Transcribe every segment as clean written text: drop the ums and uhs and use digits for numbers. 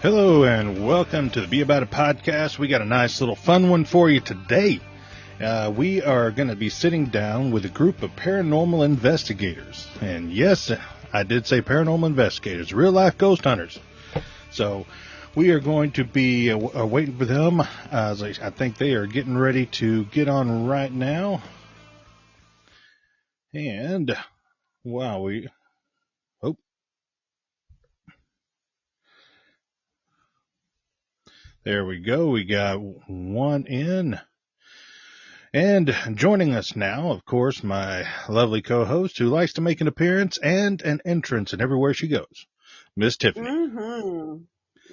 Hello and welcome to the Be About It podcast. We got a nice little fun one for you today. We are going to be sitting down with a group of paranormal investigators. And yes, I did say paranormal investigators, real life ghost hunters. So we are going to be waiting for them. I think they are getting ready to get on right now. And wow, there we go. We got one in. And joining us now, of course, my lovely co-host who likes to make an appearance and an entrance in everywhere she goes, Miss Tiffany.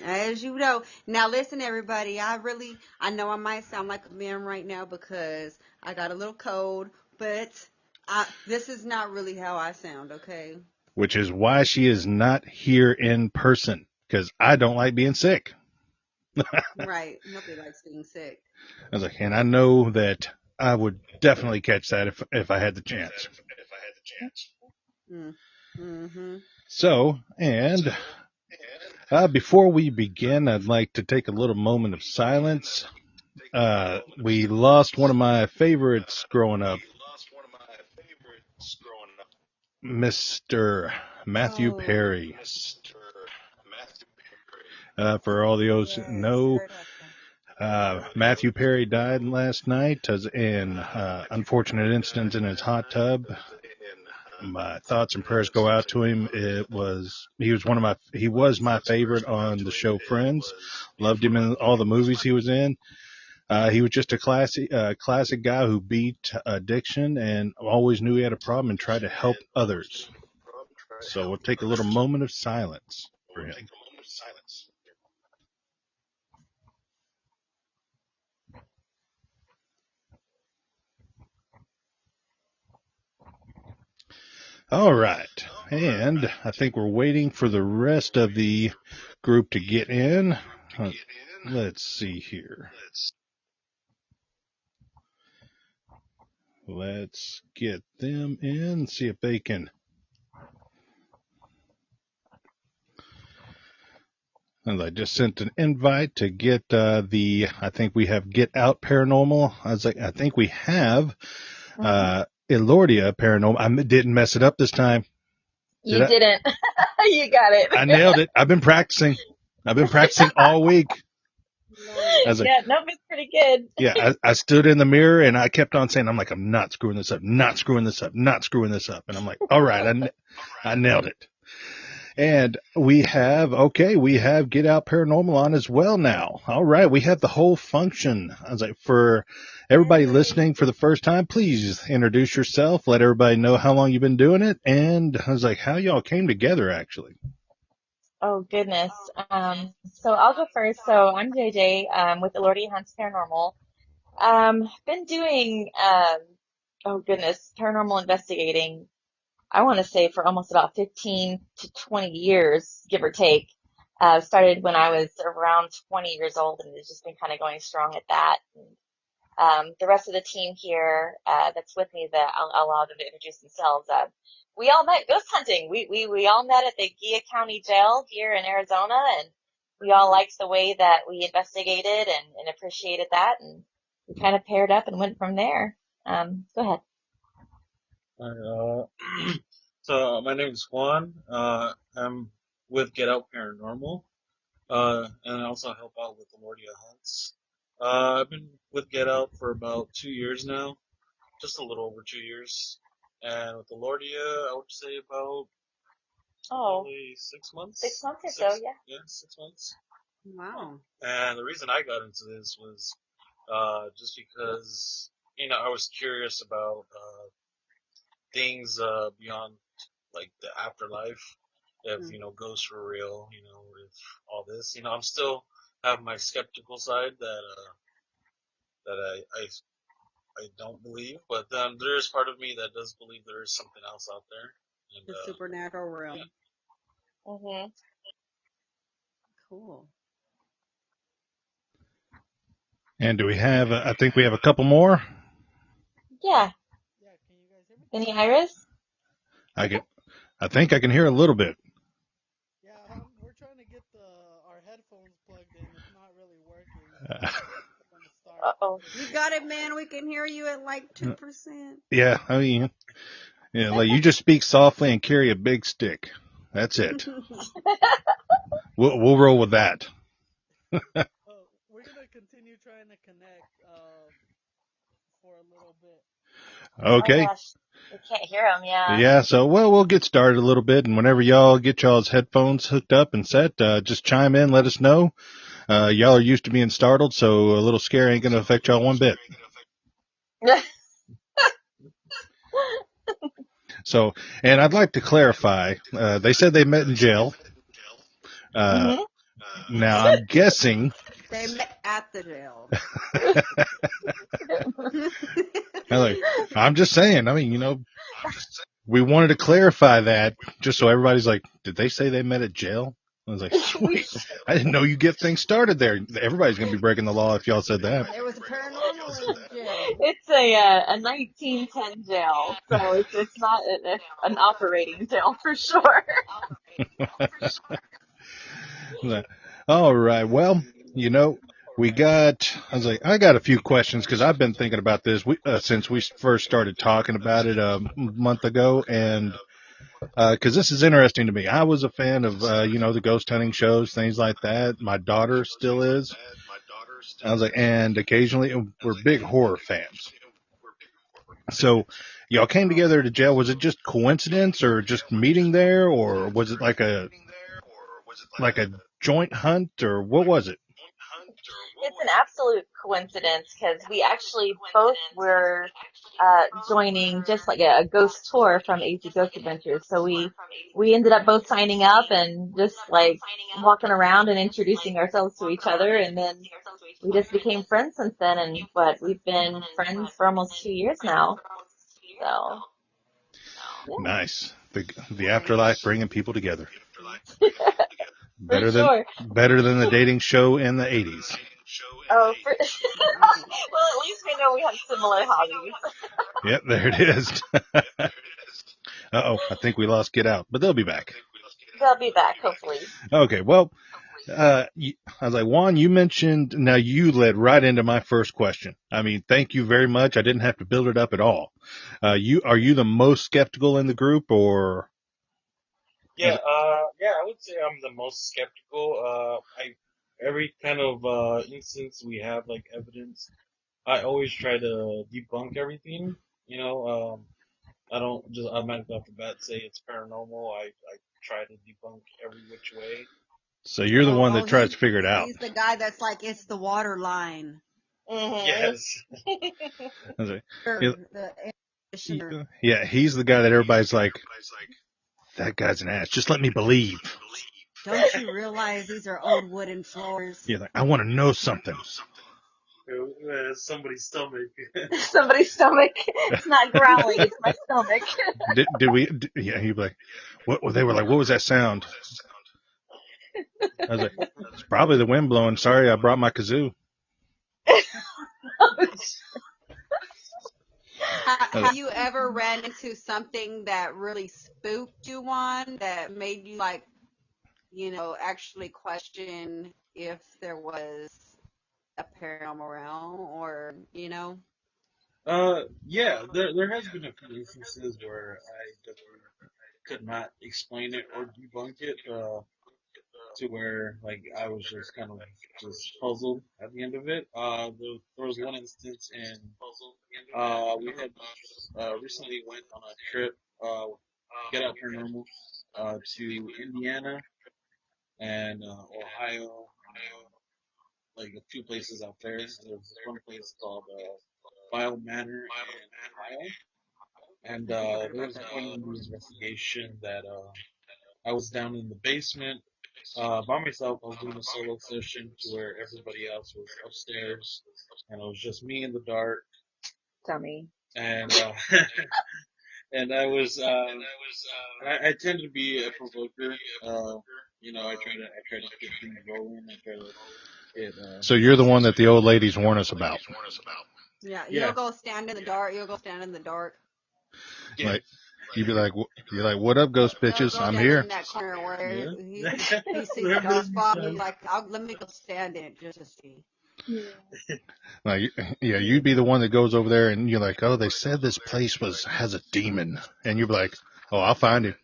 As you know. Now listen, everybody, I know I might sound like a man right now because I got a little cold, but this is not really how I sound, okay? Which is why she is not here in person, because I don't like being sick. Right. Nobody likes being sick. I was like, and I know that I would definitely catch that if I had the chance. Mm-hmm. So, and before we begin, I'd like to take a little moment of silence. We lost one of my favorites growing up, Mr. Matthew Perry. For all those who know, Matthew Perry died last night in unfortunate incident in his hot tub. My thoughts and prayers go out to him. He was my favorite on the show Friends. Loved him in all the movies he was in. He was just a classic guy who beat addiction and always knew he had a problem and tried to help others. So we'll take a little moment of silence for him. All right. And I think we're waiting for the rest of the group to get in. Let's see here. Let's get them in, see if they can. And I just sent an invite to get I think we have Get Out Paranormal. I think we have Elordia Paranormal. I didn't mess it up this time. You didn't. You got it. I nailed it. I've been practicing all week. It's pretty good. Yeah, I stood in the mirror and I kept on saying, I'm not screwing this up, not screwing this up, not screwing this up. And I'm like, all right, I nailed it. And we have Get Out Paranormal on as well now. All right, we have the whole function. I was like, for everybody listening for the first time, please introduce yourself. Let everybody know how long you've been doing it. And I was like, how y'all came together, actually. Oh, goodness. So I'll go first. So I'm JJ with Elordia Hunts Paranormal. Been doing, paranormal investigating, I want to say for almost about 15 to 20 years, give or take. Started when I was around 20 years old and it's just been kind of going strong at that. And, the rest of the team here, that's with me that I'll allow them to introduce themselves. We all met ghost hunting. We all met at the Gia County Jail here in Arizona, and we all liked the way that we investigated and appreciated that, and we kind of paired up and went from there. Go ahead. So my name is Juan. I'm with Get Out Paranormal, and I also help out with Elordia Hunts. I've been with Get Out for about 2 years now, just a little over 2 years. And with Elordia, I would say about maybe 6 months. 6 months or so, yeah. Yeah, 6 months. Wow. And the reason I got into this was just because, I was curious about things beyond, like, the afterlife. If, ghosts were real, if all this, I'm still have my skeptical side that I don't believe, but then there is part of me that does believe there is something else out there. And, the supernatural realm. Yeah. Mm-hmm. Cool. And do we have, I think we have a couple more. Yeah. Any Iris? I think I can hear a little bit. Yeah, we're trying to get our headphones plugged in. It's not really working. When it starts. Uh-oh. You got it, man. We can hear you at like 2%. Yeah, I mean, yeah, like you just speak softly and carry a big stick. That's it. We'll roll with that. We're gonna continue trying to connect for a little bit. Oh Okay. gosh, we can't hear him. Yeah. Yeah, so we'll get started a little bit, and whenever y'all get y'all's headphones hooked up and set, just chime in, let us know. Y'all are used to being startled, so a little scare ain't gonna affect y'all one bit. So, and I'd like to clarify, they said they met in jail. Uh, hmm Now I'm guessing, They met at the jail. I'm just saying, I mean, we wanted to clarify that just so everybody's like, did they say they met at jail? I was like, we, sweet. I didn't know you get things started there. Everybody's going to be breaking the law if y'all said that. There was a paranormal in the jail. it's a 1910 jail, so it's not an operating jail for sure. All right. Well, I got a few questions because I've been thinking about this since we first started talking about it a month ago. And because this is interesting to me. I was a fan of, the ghost hunting shows, things like that. My daughter still is. I was like, and occasionally we're big horror fans. So y'all came together to jail. Was it just coincidence or just meeting there, or was it like a joint hunt, or what was it? It's an absolute coincidence because we actually both were joining just like a ghost tour from AZ Ghost Adventures. So we ended up both signing up and just like walking around and introducing ourselves to each other, and then we just became friends since then. And but we've been friends for almost 2 years now. So Nice. The afterlife bringing people together. yeah, for Better than sure. better than the dating show in the 80s. Oh, well, at least we know we have similar hobbies. Yep, there it is. Uh-oh, I think we lost Get Out, but they'll be back. They'll be back, hopefully. Okay, well, I was like, Juan, you mentioned, now you led right into my first question. I mean, thank you very much. I didn't have to build it up at all. Are you the most skeptical in the group, or? Yeah, I would say I'm the most skeptical. Every kind of, instance we have, like, evidence, I always try to debunk everything, you know, I don't just automatically off the bat say it's paranormal. I try to debunk every which way. So you're the one Oh, that tries to figure it out. he's the guy that's like, it's the water line. hmm Yes. I was like, Or the air conditioner. yeah, he's the guy that everybody's like, that guy's an ass. Just let me believe. Don't you realize these are old wooden floors? Yeah, like, I want to know something. Somebody's stomach. Somebody's stomach. It's not growling, it's my stomach. Did we? Yeah, he'd be like, what? Well, they were like, what was that sound? I was like, it's probably the wind blowing. Sorry, I brought my kazoo. Have you ever ran into something that really spooked you, on that made you like, actually question if there was a paranormal realm, or? Yeah, there has been a few instances where I definitely could not explain it or debunk it, to where, like, I was just kind of just puzzled at the end of it. There was one instance we had recently went on a trip, get out paranormal, to Indiana and Ohio, like a few places out there. And there's this one place called File Manor in Ohio, and there was a point in the investigation that I was down in the basement by myself. I was doing a solo session to where everybody else was upstairs, and it was just me in the dark. Dummy. And and I tend to be a provoker. I try to get things rolling. I try to get So you're the one that the old ladies warn us about. Yeah, yeah, you'll go stand in the dark. You'll go stand in the dark. yeah. Like, You'd be like, you're like, what up, ghost He'll bitches? go I'm stand in here. that corner where Yeah. he sees a Remember ghost these spot. He's guys? like, let me go stand in it just to see. Yeah. Like, yeah, you'd be the one that goes over there and you're like, oh, they said this place has a demon, and you'd be like, oh, I'll find him.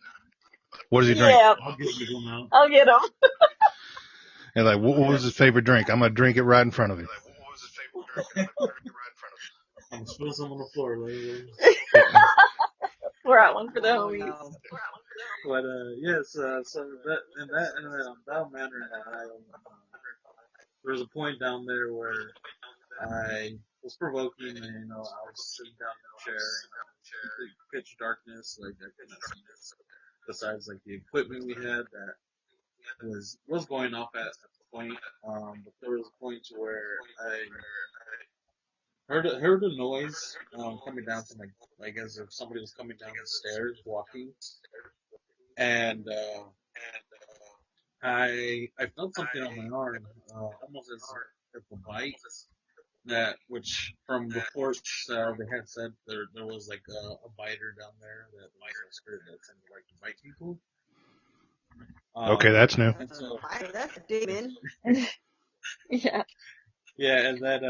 What does he drink? Yeah. I'll get you one out. I'll get them. And like, what was his favorite drink? I'm gonna drink it right in front of him. I'm spill some on the floor later. We're out one for the Oh homies. no. But yes, so that in that manner, there was a point down there where I was provoking, and I was sitting down in a chair in complete pitch darkness, like I couldn't see besides like the equipment we had that was going off at the point. But there was a point to where I heard a noise coming down from like as if somebody was coming down the stairs walking, and I felt something on my arm, almost as if a bite. That which from reports they had said there was like a biter down there, that like a spirit that tended to like to bite people. Okay, that's new. And so That's a demon. Yeah. yeah, and that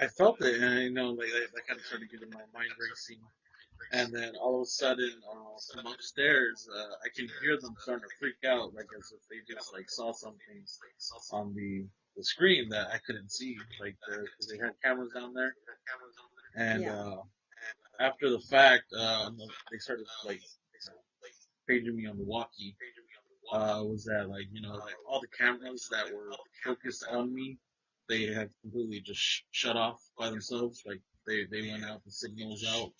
I felt it, and like that kind of started getting my mind racing. And then all of a sudden, from upstairs, I can hear them starting to freak out, like as if they just like saw something on the screen that I couldn't see, like because they had cameras down there. And Yeah. after the fact, they started like paging me on the walkie. Was that like like all the cameras that were focused on me, they had completely just shut off by themselves, like they went out, the signals out.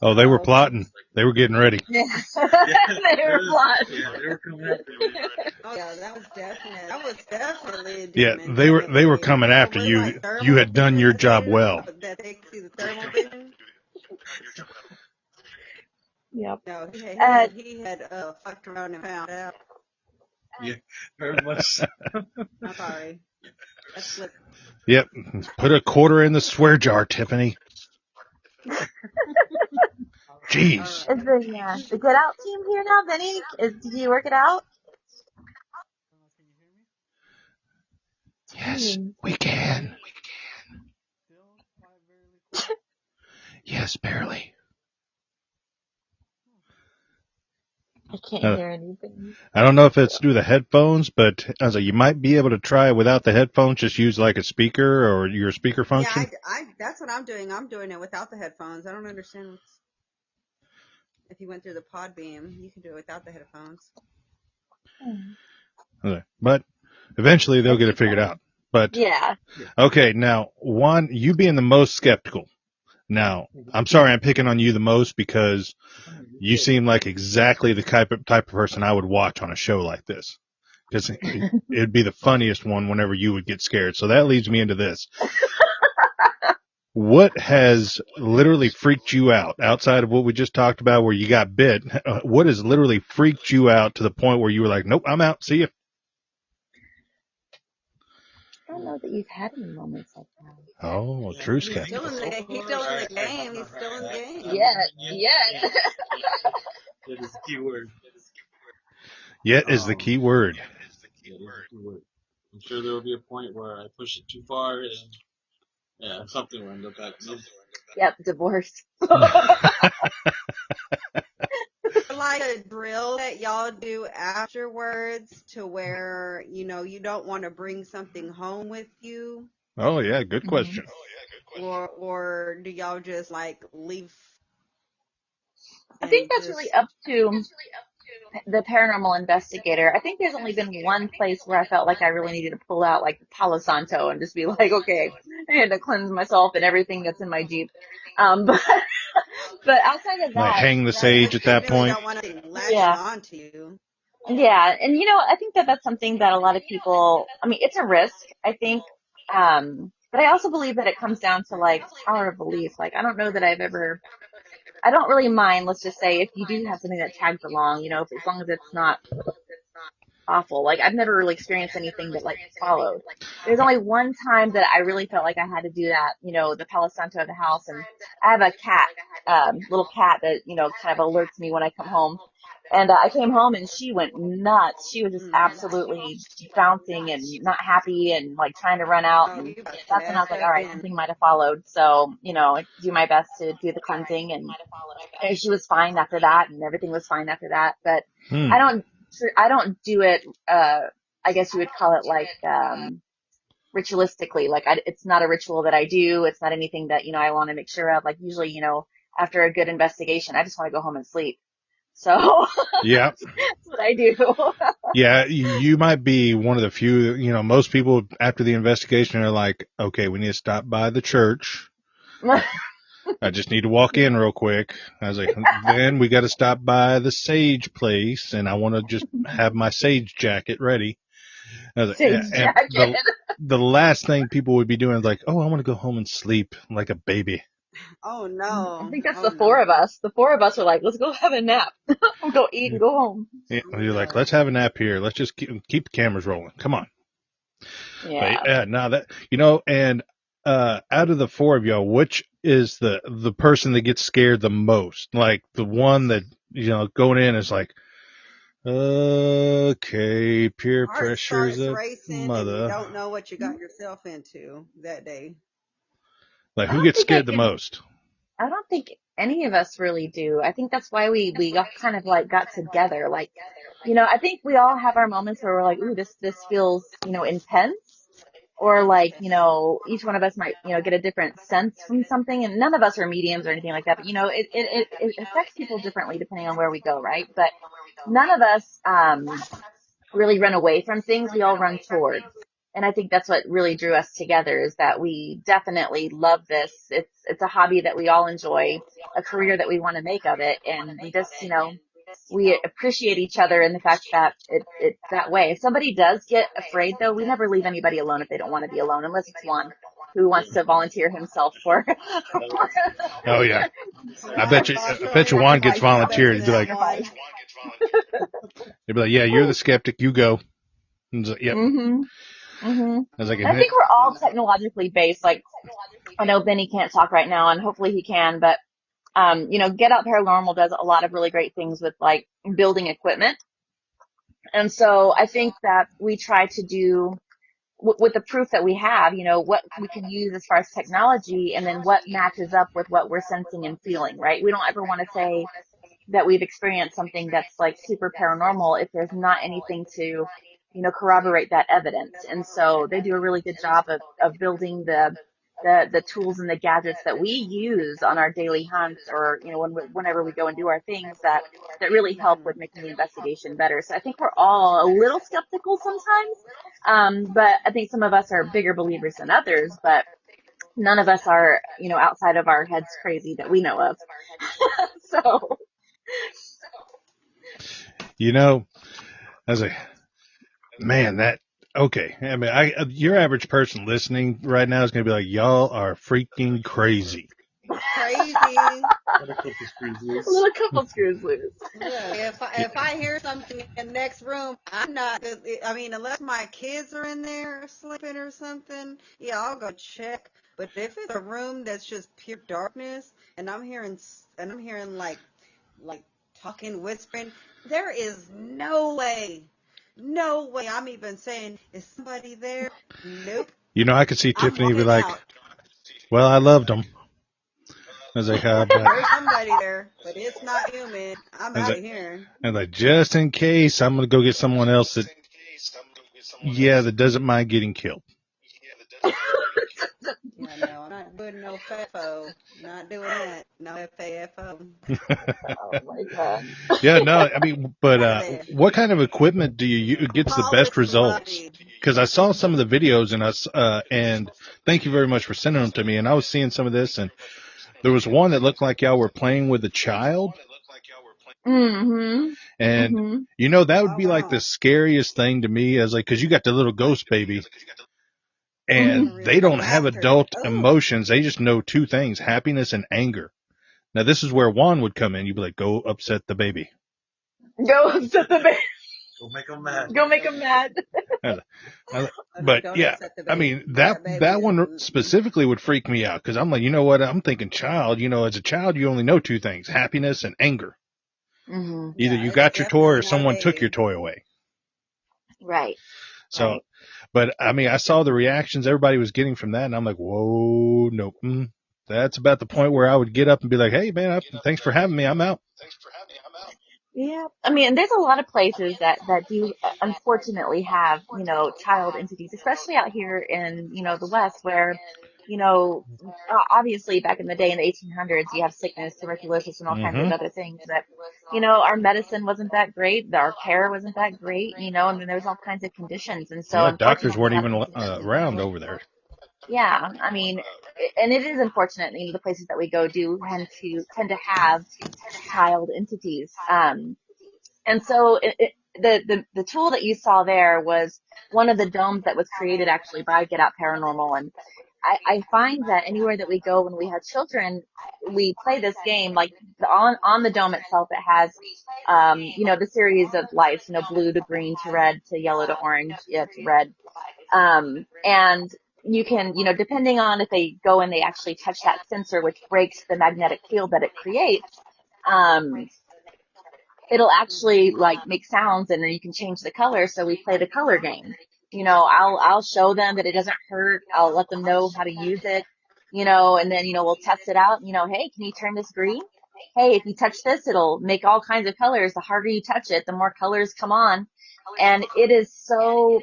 Oh, they were plotting. They were getting ready. Yeah. Yeah, They were plotting. yeah, they were coming after me. Oh yeah, that was definitely a Yeah, demon. they were coming So after was it you. like You thermal had done vision your that they job do? well. That they could see the thermal vision? Yep. No, Uh, he had fucked around and found out. Yeah, very much. I'm sorry. That's slick. Yep. Put a quarter in the swear jar, Tiffany. Jeez. All is the Get Out team here now? Benny, did you work it out? Can you hear me? Yes, Jeez. we can. Still quite barely quiet. Yes, barely. I can't Uh, hear anything. I don't know if it's through the headphones, but I was like, you might be able to try it without the headphones. Just use like a speaker or your speaker Yeah, function. I that's what I'm doing. I'm doing it without the headphones. I don't understand what's. If you went through the pod beam, you can do it without the headphones. Okay. But eventually they'll get it figured out. But Yeah. okay, now Juan, you being the most skeptical. Now, I'm sorry I'm picking on you the most because you seem like exactly the type of person I would watch on a show like this. Because it'd be the funniest one whenever you would get scared. So that leads me into this. What has literally freaked you out outside of what we just talked about where you got bit? What has literally freaked you out to the point where you were like, nope, I'm out. See you. I don't know that you've had any moments like that. Oh, Yeah, true I mean, skeptic. He's still in the game. He's still in the game. Yet. That is the key word. Yet is the key word. That is the key word. I'm sure there will be a point where I push it too far, and yeah, something will end up happening. Yep, divorce. Like a drill that y'all do afterwards to where, you don't want to bring something home with you, Oh, yeah, good question. or do y'all just like leave I think and that's really just up to the paranormal investigator. I think there's only been one place where I felt like I really needed to pull out like Palo Santo and just be like, okay, I had to cleanse myself and everything that's in my Jeep. But, but outside of Like that, hang the sage at you that really point. don't want to latching yeah. onto you. Yeah. And I think that that's something that a lot of people, I mean, it's a risk, I think. But I also believe that it comes down to like power of belief. Like, I don't know that I don't really mind, let's just say, if you do have something that tags along, if as long as it's not awful. Like I've never really experienced anything that like followed. There's only one time that I really felt like I had to do that, the Palo Santo of the house. And I have a cat, little cat that, kind of alerts me when I come home. And I came home and she went nuts. She was just Mm-hmm. absolutely bouncing and not happy and like trying to run out. Oh, And you about to that's when I was mess like, all up right, then. something might have followed. So, I do my best to do the cleansing, and she was fine after that and everything was fine after that. But I Hmm. don't, I don't do it, I guess you would call it like, ritualistically. Like it's not a ritual that I do. It's not anything that, I want to make sure of. Like usually, after a good investigation, I just want to go home and sleep. So Yeah. that's what I do. Yeah, you might be one of the few, most people after the investigation are like, okay, we need to stop by the church. I just need to walk in real quick. I was like, then we got to stop by the sage place, and I want to just have my sage jacket ready. I was like, Sage and jacket. the last thing people would be doing is like, oh, I want to go home and sleep like a baby. Oh I no. think that's Oh the four of no. us. The four of us are like, let's go have a nap. We'll go eat and go home. Yeah, Oh you're like, no. let's have a nap here. Let's just keep the cameras rolling. Come on. But Yeah. now that and out of the four of y'all, which is the person that gets scared the most? Like the one that going in is like, okay, peer Heart pressure's starts a racing and you mother. don't know what you got yourself into that day. Like I who don't gets think scared the most? I don't think any of us really do. I think that's why we all kind of like got together. Like, I think we all have our moments where we're like, ooh, this feels, intense. Or like, each one of us might, get a different sense from something. And none of us are mediums or anything like that. But, it affects people differently depending on where we go, right? But none of us, really run away from things. We all run toward. And I think that's what really drew us together, is that we definitely love this. It's a hobby that we all enjoy, a career that we want to make of it. And we just, we appreciate each other in the fact that it's that way. If somebody does get afraid though, we never leave anybody alone if they don't want to be alone, unless it's one who wants to volunteer himself for, Oh yeah, I Yeah, bet you I'll I join bet you in Juan with gets you. I'll volunteered. do He'd be that like, one. yeah, you're the skeptic. You go. And like, yep. hmm hmm I was like, I think we're You all know. technologically based. Like I know Benny can't talk right now, and hopefully he can, but Get Out Paranormal does a lot of really great things with like building equipment. And so I think that we try to do with the proof that we have, what we can use as far as technology and then what matches up with what we're sensing and feeling, right? We don't ever want to say that we've experienced something that's like super paranormal if there's not anything to, corroborate that evidence. And so they do a really good job of building the tools and the gadgets that we use on our daily hunts, or, whenever we go and do our things that really help with making the investigation better. So I think we're all a little skeptical sometimes. But I think some of us are bigger believers than others, but none of us are, outside of our heads crazy that we know of. So I was like, man, that okay. I mean, your average person listening right now is going to be like, y'all are freaking crazy. Crazy. Got a couple screws a loose. little couple screws loose. Look, if I hear something in the next room, I'm not. I mean, unless my kids are in there sleeping or something, yeah, I'll go check. But if it's a room that's just pure darkness, and I'm hearing like talking, whispering, there is no way. I'm even saying, is somebody there? Nope. I could see I'm Tiffany be walking like, out. well, I loved them. I was like, but There's somebody there, but it's not human. I'm I was out like, of here. just in case, I'm going to go get someone else that doesn't mind getting killed. Yeah, no, I'm not doing no FAFO. Not doing that. No FAFO. Oh my God. Yeah, no, I mean, but None of that. what kind of equipment do you use gets the Call best it results? somebody. Because I saw some of the videos and thank you very much for sending them to me. And I was seeing some of this, and there was one that looked like y'all were playing with a child, Mm-hmm. and Mm-hmm. that would Oh be like the wow. scariest thing to me, as like because you got the little ghost baby, Mm-hmm. and And they don't have laughter. adult Oh. emotions; they just know two things: happiness and anger. Now, this is where Juan would come in. You'd be like, "Go upset the baby." Go upset the bear. Go make them mad. Go make them mad. I- I- Oh no, But don't yeah, upset the I baby. mean that Baby. that one specifically would freak me out because I'm like, you know what? I'm thinking child. You know, as a child, you only know two things: happiness and anger. Hmm. Either Yeah, you it's got your toy definitely or not a someone took your baby. toy away. Right. So, Right. but I mean, I saw the reactions everybody was getting from that, and I'm like, whoa, nope. That's about the point where I would get up and be like, hey, man, thanks for having me. I'm out. Yeah. I mean, and there's a lot of places that do unfortunately have, child entities, especially out here in, the West where, obviously back in the day in the 1800s, you have sickness, tuberculosis, and all kinds of Mm-hmm. other things that, our medicine wasn't that great. Our care wasn't that great, and then there was all kinds of conditions. And so Yeah, doctors unfortunately, weren't that's even something that we around over there. yeah, I mean, and it is unfortunate, the places that we go do tend to have child entities. And so the tool that you saw there was one of the domes that was created actually by Get Out Paranormal. And I find that anywhere that we go when we have children, we play this game, like on the dome itself, it has, the series of lights, blue to green to red to yellow to orange, yeah, to red. And you can, depending on if they go and they actually touch that sensor, which breaks the magnetic field that it creates, um, it'll actually like make sounds and then you can change the color. So we play the color game. I'll show them that it doesn't hurt. I'll let them know how to use it, and then, we'll test it out. Hey, can you turn this green? Hey, if you touch this, it'll make all kinds of colors. The harder you touch it, the more colors come on. And it is so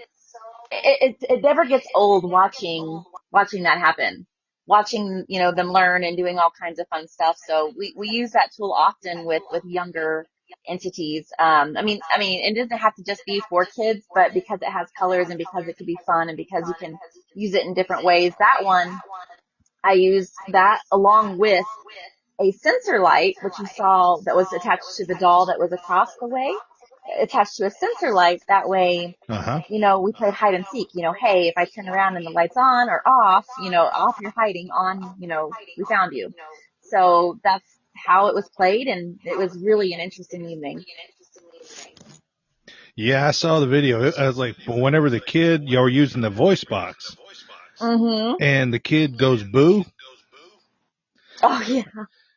it never gets old watching that happen, watching, them learn and doing all kinds of fun stuff. So we use that tool often with younger entities. I mean, it doesn't have to just be for kids, but because it has colors and because it can be fun and because you can use it in different ways. That one, I used that along with a sensor light, which you saw that was attached to the doll that was across the way, attached to a sensor light. That way, Uh-huh. we played hide and seek. Hey, if I turn around and the light's on or off, off you're hiding, on, we found you. So that's how it was played, and it was really an interesting evening. Yeah, I saw the video. I was like, whenever the kid, you were using the voice box, Mm-hmm. and the kid goes boo, Oh yeah.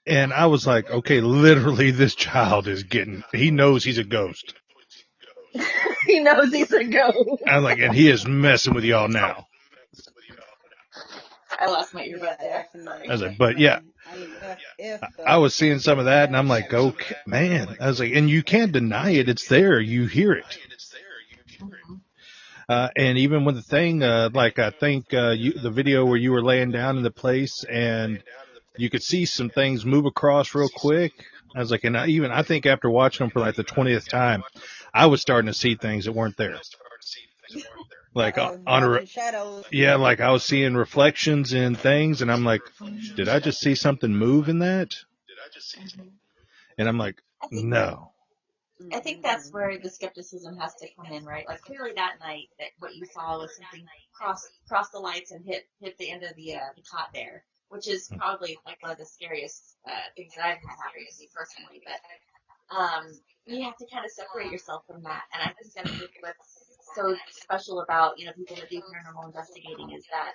and I was like, okay, literally, this child he knows he's a ghost. He knows he's a ghost. I was like, and he is messing with y'all now. I lost my Yeah, earbud there. definitely. I was like, but yeah, I mean, if I the was seeing some of that, and I'm like, okay, man. I was like, and you can't deny it. It's there. You hear it. Mm-hmm. And even with the thing, like I think the video where you were laying down in the place and you could see some things move across real quick. I was like, and I think after watching them for like the 20th time, I was starting to see things that weren't there. Like dropping shadows. yeah, like I was seeing reflections in things, and I'm like, did I just see something move in that? Mm-hmm. And I'm like, I think no. I think that's where the skepticism has to come in, right? Like clearly that night, that what you saw was something cross the lights and hit the end of the cot there, which is probably like one of the scariest things that I've had happen to me personally. But you have to kind of separate yourself from that, and I think that's what's so special about people that do paranormal investigating is that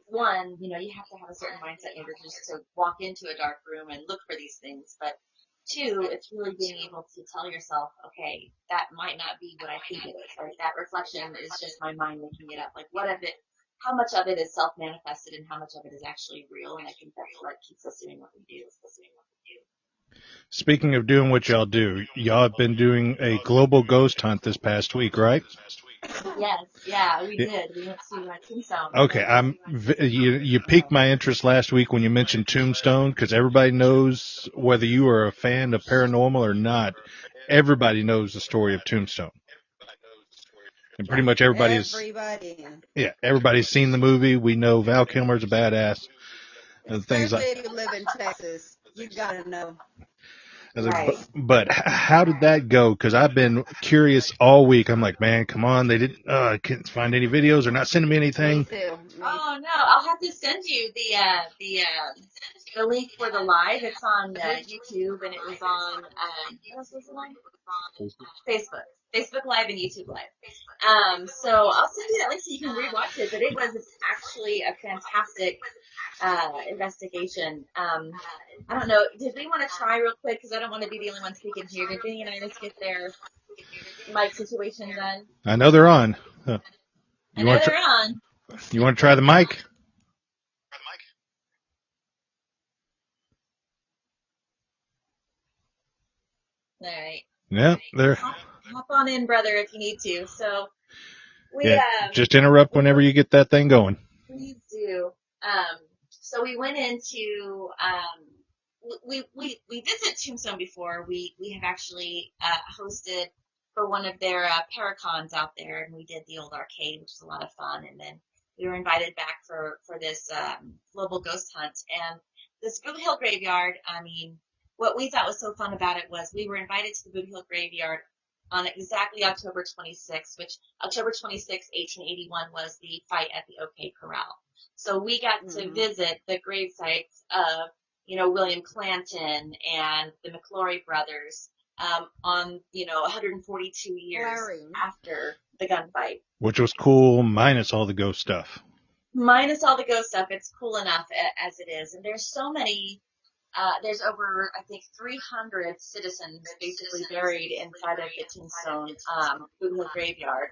one, you have to have a certain mindset in order just to walk into a dark room and look for these things, but two, it's really being able to tell yourself, okay, that might not be what I think it is, right? That reflection is just my mind making it up. Like, what of it, how much of it is self-manifested and how much of it is actually real? And I think that's what keeps us doing what we do. Speaking of doing what y'all do, y'all have been doing a global ghost hunt this past week, right? Yes, yeah, we did. We went to Tombstone. Okay, you piqued my interest last week when you mentioned Tombstone because everybody knows whether you are a fan of paranormal or not. Everybody knows the story of Tombstone, and pretty much Everybody, everybody's seen the movie. We know Val Kilmer's a badass and things especially like. if you live in Texas, you gotta know. Right. But how did that go? Because I've been curious all week. I'm like, man, come on, they didn't. I can't find any videos. They're not sending me Me anything. too. Oh no, I'll have to send you the link for the live. It's on YouTube, and it was on what else was it on? Facebook. Facebook Live and YouTube Live. So I'll send you that link so you can rewatch it. But it was actually a fantastic investigation. I don't know. Did we want to try real quick? Because I don't want to be the only one speaking here. Did Vinny and Ines get their mic situation done? I know they're on. I know they're on. You want to try the mic? All right. Yeah, there. Hop on in, brother, if you need to. So just interrupt whenever you get that thing going. Please do. So we went into we visited Tombstone before. We have actually hosted for one of their Paracons out there, and we did the old arcade, which was a lot of fun. And then we were invited back for this global ghost hunt. And this Boot Hill Graveyard, I mean, what we thought was so fun about it was we were invited to the Boot Hill Graveyard on exactly October 26th, which October 26th, 1881 was the fight at the OK Corral. So we got to visit the grave sites of, William Clanton and the McClory brothers on, 142 years after the gunfight. Which was cool, minus all the ghost stuff. Minus all the ghost stuff, it's cool enough as it is. And there's so many, there's over, I think, 300 citizens basically buried inside of the Tombstone Boot Hill Graveyard.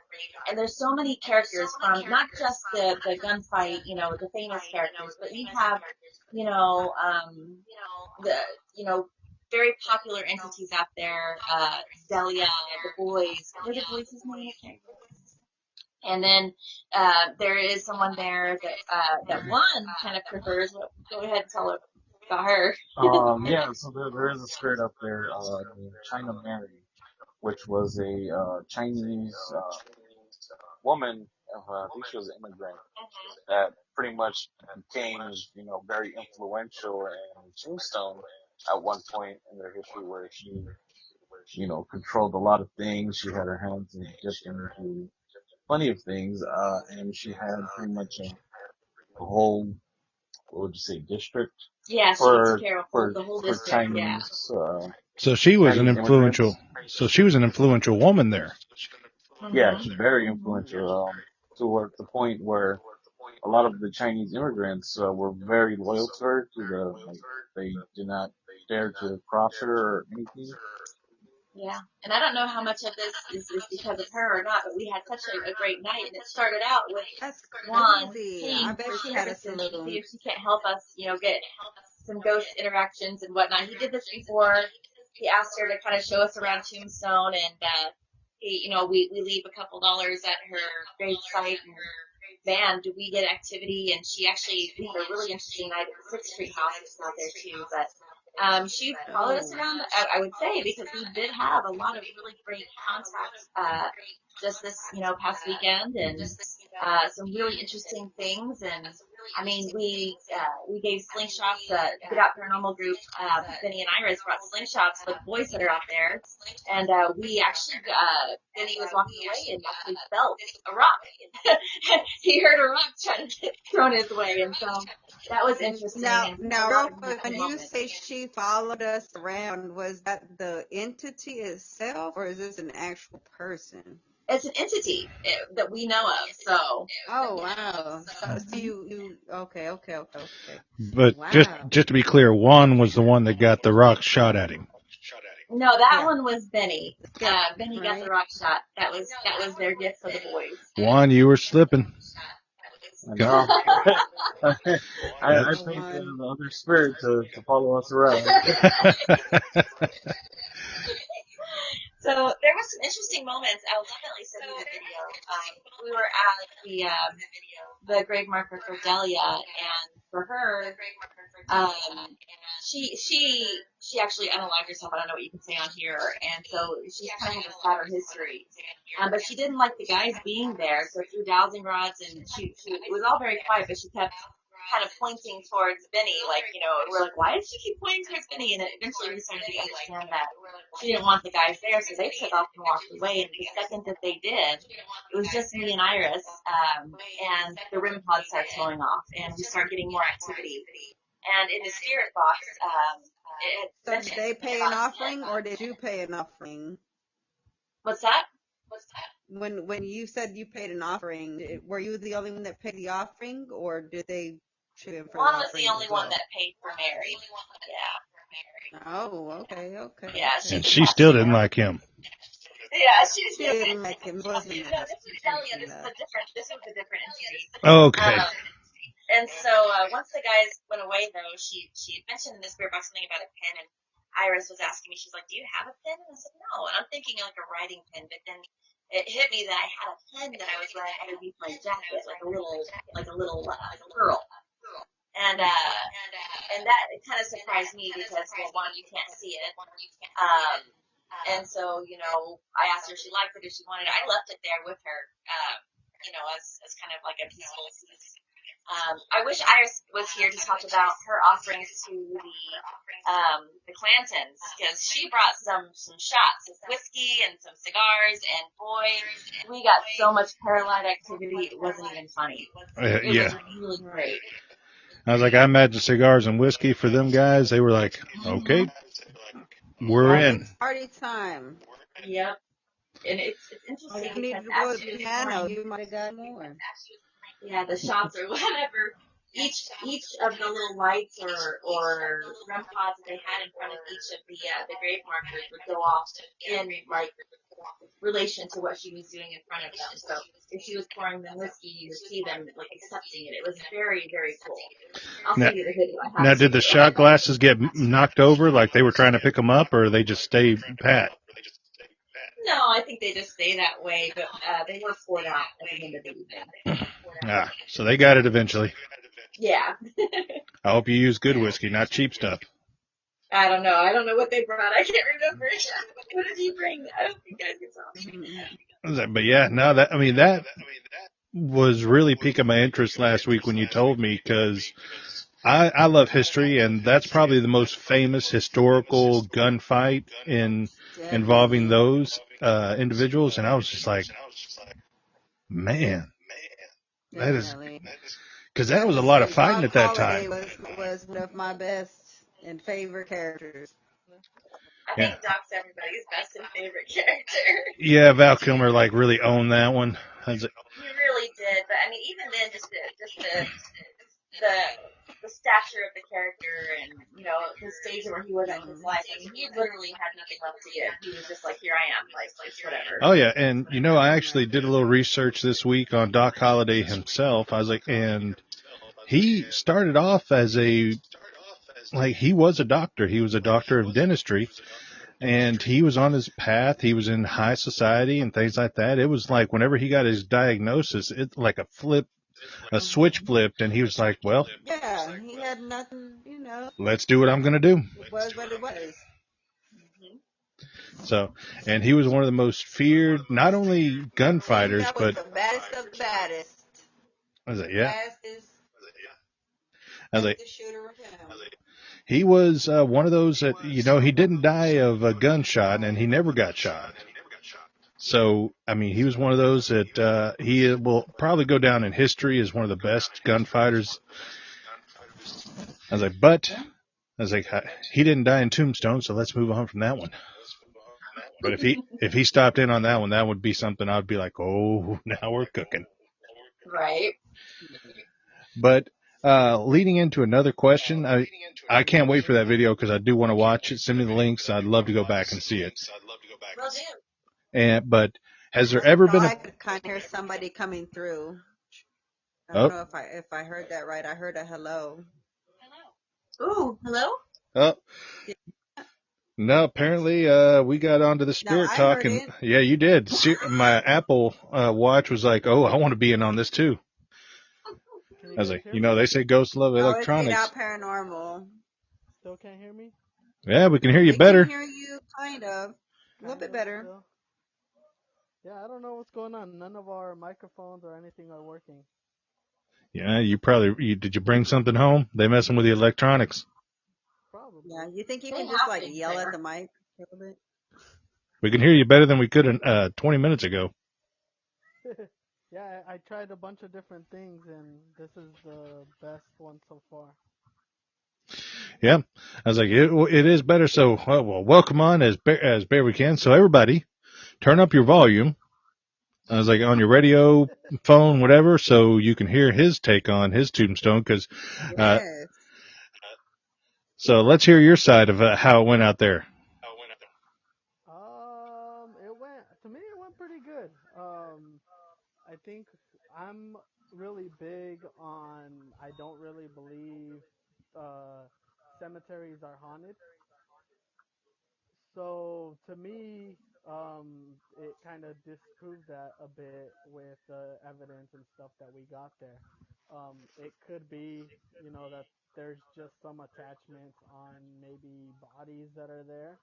And there's so many characters from not just the gunfight, the famous characters, but you have, very popular entities out there, Delia, the boys. What are the boys' name? And then there is someone there that one kind of prefers. Go ahead and tell about her. So there is a spirit up there, named China Mary, which was a Chinese woman. I think she was an immigrant that pretty much became, very influential in Tombstone at one point in their history, where she, controlled a lot of things. She had her hands dipped into plenty of things, and she had pretty much a whole, what would you say, district? Yeah, for the whole for district. Chinese. So she was an Chinese influential. immigrants. So she was an influential woman there. Yeah, she's very influential. To the point where a lot of the Chinese immigrants were very loyal to her. They did not dare to cross her or anything. Yeah, and I don't know how much of this is because of her or not, but we had such a great night, and it started out with Juan paying for services to see if she can't help us, get some ghost interactions and whatnot. He did this before. He asked her to kind of show us around Tombstone, and we leave a couple dollars at her grave site and van. Do we get activity? And we had a really interesting night at the 6th Street House, which is out there too, but. She followed us around, I would say, because we did have a lot of really great contacts, just this, past weekend, and, some really interesting things. And, I mean, we gave slingshots, Get Out Paranormal group, Benny and Iris brought slingshots for the boys that are out there. And, we actually, Benny was walking away and actually felt a rock. He heard a rock trying to get thrown his way, and so that was interesting. Now, real quick, when you say she followed us around, was that the entity itself, or is this an actual person? It's an entity that we know of. So. Oh wow! So you okay? But wow. just to be clear, Juan was the one that got the rock shot at him. No, that one was Benny. Benny got the rock shot. That was their gift for the boys. Juan, you were slipping. No. I paid the other spirit to follow us around. So there were some interesting moments. I'll definitely send you the video. We were at the grave marker for Delia, and for her, she actually unalived herself. I don't know what you can say on here, and so she kind of has a sadder history. But she didn't like the guys being there, so through dowsing rods, and it was all very quiet, but she kept kind of pointing towards Benny, like, we're like, why does she keep pointing towards Benny? And then eventually we started to understand that she didn't want the guys there, so they took off and walked away. And the second that they did, it was just me and Iris, and the REM pod starts going off, and we start getting more activity. And in the spirit box, So did they pay an offering, or did you pay an offering? What's that? When you said you paid an offering, were you the only one that paid the offering, or did they chip in for Juan the was the offering only as one well? that paid for Mary. Yeah. Oh, okay. Yeah, And she still didn't like him. Yeah, she She didn't like him, wasn't No, it? this was Delia. This was a different entity. Okay. And so once the guys went away, though, she had mentioned in the spirit box something about a pen, and Iris was asking me, she's like, "Do you have a pen?" And I said, "No." And I'm thinking like a writing pen, but then it hit me that I had a pen that I was wearing underneath my jacket, like a little pearl. And that it kind of surprised me because, well, one, you can't see it. And so, I asked her if she liked it, if she wanted it. I left it there with her, as kind of like a peaceful piece. I wish Iris was here to talk about her offerings to the Clantons, because she brought some shots of whiskey and some cigars, and boy, we got so much Paralight activity, it wasn't even funny. It Yeah. was really great. I was like, I imagine cigars and whiskey for them guys. They were like, okay, we're in. It's party time. Yep. And it's All interesting you because needed was as a she was piano. playing, You might have got more. yeah, the shots or whatever, each of the little lights or REM pods that they had in front of each of the grave markers would go off in like relation to what she was doing in front of them. So if she was pouring them whiskey, you would see them like accepting it. It was very, very cool. I'll Now, send you the video. I have now, to. did the shot glasses get knocked over like they were trying to pick them up, or they just stay pat? No, I think they just stay that way, but they were poured out at the end of the evening. So they got it eventually. Yeah. I hope you use good whiskey, not cheap stuff. I don't know. I don't know what they brought. I can't remember. What did you bring? I don't think I saw. But yeah, no, that was really piquing my interest last week when you told me, because I love history, and that's probably the most famous historical gunfight involving those individuals. And I was just like, man, that is, because that was a lot of fighting at that time. Was one of my best and favorite characters. I think Doc's everybody's best and favorite character. Yeah, Val Kilmer really owned that one. He really did, but I mean, even then, just the stature of the character, and the stage where he was in his life. I mean, he literally had nothing left to give. He was just like, "Here I am, like it's whatever." Oh yeah, and I actually did a little research this week on Doc Holliday himself. I was like, and he started off as he was a doctor. He was a doctor of dentistry, and he was on his path. He was in high society and things like that. It was like whenever he got his diagnosis, it like a switch flipped, and he was like, well, yeah, he had nothing, let's do what I'm going to do. It was what it was. So, and he was one of the most feared, not only gunfighters, but the baddest of the baddest. I was like, yeah. I was like, shooter of him. He was one of those that, he didn't die of a gunshot, and he never got shot. So, I mean, he was one of those that he will probably go down in history as one of the best gunfighters. I was like, he didn't die in Tombstone, so let's move on from that one. But if he stopped in on that one, that would be something I'd be like, oh, now we're cooking. Right. But leading into another question, I can't wait for that video because I do want to watch it. Send me the links. I'd love to go back and see it. Will do. But has there ever been I could kind of hear somebody coming through. I don't know if I heard that right. I heard a hello. Ooh, hello? Oh. No, apparently we got onto the spirit talk, and yeah, you did. My Apple Watch was like, "Oh, I want to be in on this too." I was like, they say ghosts love electronics. It's paranormal. Still can't hear me? Yeah, we can hear you better. We can hear you kind of. A little bit better. Still. Yeah, I don't know what's going on. None of our microphones or anything are working. Yeah, did you bring something home? They messing with the electronics. Yeah, Probably. you think you They can just have like things yell at there. the mic a little bit? We can hear you better than we could 20 minutes ago. Yeah, I tried a bunch of different things, and this is the best one so far. Yeah, I was like, it is better. So, well, welcome on as bear we can. So everybody, turn up your volume. I was like on your radio, phone, whatever, so you can hear his take on his tombstone. Because, Yes. so let's hear your side of how it went out there. It went pretty good. I think I'm really big on, I don't really believe uh, cemeteries are haunted. So to me, it kind of disproved that a bit with the evidence and stuff that we got there. It could be, that there's just some attachments on maybe bodies that are there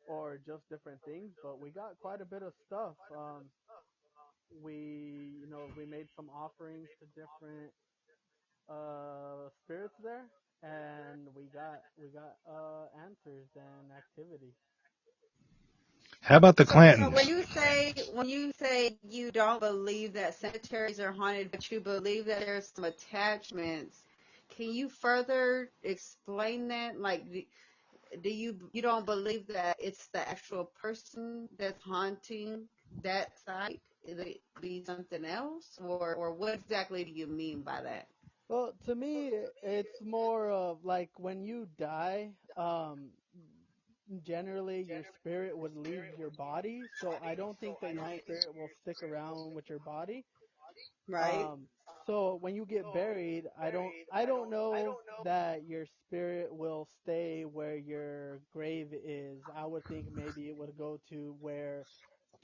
or just different things, but we got quite a bit of stuff. We made some offerings to different spirits there, and we got answers and activity. How about the So Clantons? when you say you don't believe that cemeteries are haunted, but you believe that there's some attachments, can you further explain that? Like, do you don't believe that it's the actual person that's haunting that site? Could it be something else, or what exactly do you mean by that? Well, to me, it's more of like when you die, generally your spirit would leave your body. So I don't think that your spirit will stick around with your body. Right? Um, so when you get buried, I don't know that your spirit will stay where your grave is. I would think maybe it would go to where